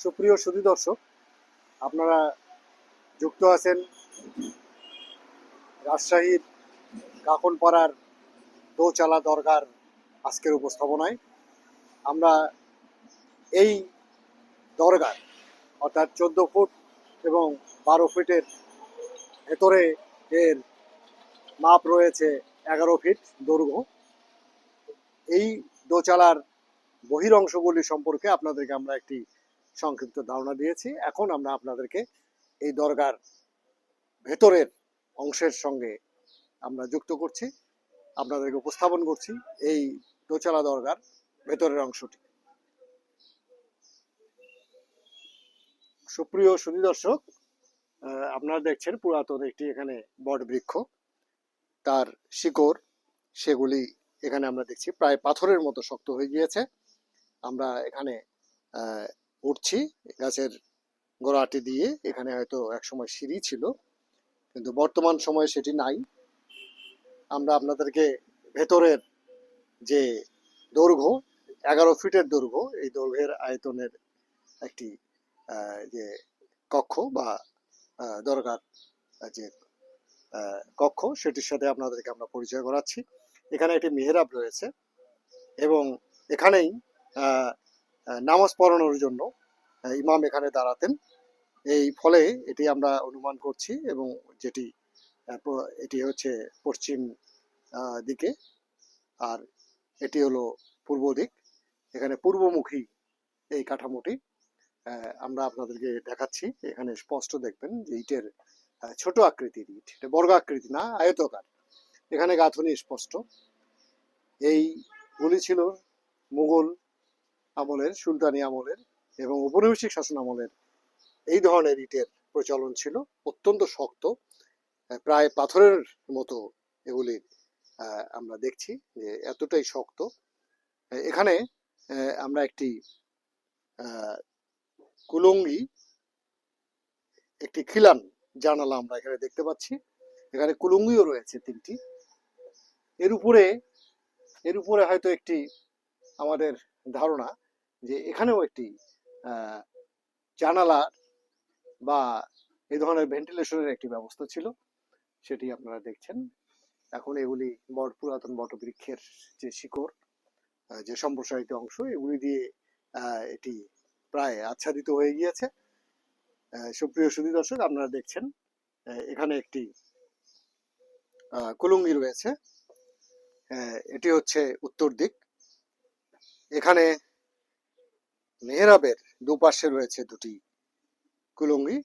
সুপ্রিয় সুধী দর্শক, আপনারা যুক্ত আছেন রাজশাহীর কাকনপাড়ার দোচালা দরগার আজকের উপস্থাপনায়। আমরা এই দরগার অর্থাৎ 14 ফুট এবং 12 ফিটের ভেতরে এর মাপ রয়েছে 11 ফিট দৈর্ঘ্য। এই দোচালার বহির অংশগুলি সম্পর্কে আপনাদেরকে আমরা একটি সংক্ষিপ্ত ধারণা দিয়েছি। এখন আমরা আপনাদেরকে এই দরগার ভেতরের অংশের সঙ্গে আমরা যুক্ত করছি, আপনাদেরকে উপস্থাপন করছি এই দোচালা দরগার ভেতরের অংশটি। সুপ্রিয় সুধী দর্শক, আপনারা দেখছেন পুরাতন একটি এখানে বট বৃক্ষ, তার শিকড় সেগুলি এখানে আমরা দেখছি প্রায় পাথরের মতো শক্ত হয়ে গিয়েছে। আমরা এখানে উঠছি গাছের গোড়াটি দিয়ে। এখানে হয়তো একসময় সিঁড়ি ছিল, কিন্তু বর্তমান সময়ে সেটি নাই। আমরা আপনাদেরকে ভেতরের যে দৈর্ঘ্য 11 ফিটের দৈর্ঘ্য, এই দৈর্ঘ্যের আয়তনের একটি যে কক্ষ বা দরগার যে কক্ষ, সেটির সাথে আপনাদেরকে আমরা পরিচয় করাচ্ছি। এখানে একটি মেহরাব রয়েছে এবং এখানেই নামাজ পড়ানোর জন্য ইমাম এখানে দাঁড়াতেন। এই ফলে এটি আমরা অনুমান করছি, এবং এটি হচ্ছে পশ্চিম দিকে, আর এটি হলো পূর্ব দিক। এখানে পূর্বমুখী এই কাঠামোটি আমরা আপনাদেরকে দেখাচ্ছি। এখানে স্পষ্ট দেখবেন যে ইটের ছোট আকৃতির ইট, এটা বর্গ আকৃতি না, আয়তকার। এখানে গাঁথনি স্পষ্ট। এইগুলি ছিল মুঘল আমলের, সুলতানি আমলের এবং ঔপনিবেশিক শাসন আমলের এই ধরনের ইটের প্রচলন ছিল। অত্যন্ত শক্ত, প্রায় পাথরের মতো এগুলি আমরা দেখছি যে এতটাই শক্ত। এখানে আমরা একটি কুলঙ্গি, একটি খিলান জানালা আমরা এখানে দেখতে পাচ্ছি। এখানে কুলঙ্গিও রয়েছে 3টি। এর উপরে হয়তো একটি আমাদের ধারণা যে এখানেও একটি জানালা বা এই ধরনের ভেন্টিলেশনের একটি ব্যবস্থা ছিল, সেটি আপনারা দেখছেন। এখন এগুলি পুরাতন বটবৃক্ষের যে শিকড়, যে সম্প্রসারিত অংশ, এগুলি দিয়ে এটি প্রায় আচ্ছাদিত হয়ে গিয়েছে। সুপ্রিয় সুধী দর্শক, আপনারা দেখছেন এখানে একটি কুলুঙ্গি রয়েছে। এটি হচ্ছে উত্তর দিক। এখানে মেহরাবের দুপাশে রয়েছে 2টি কুলুঙ্গি।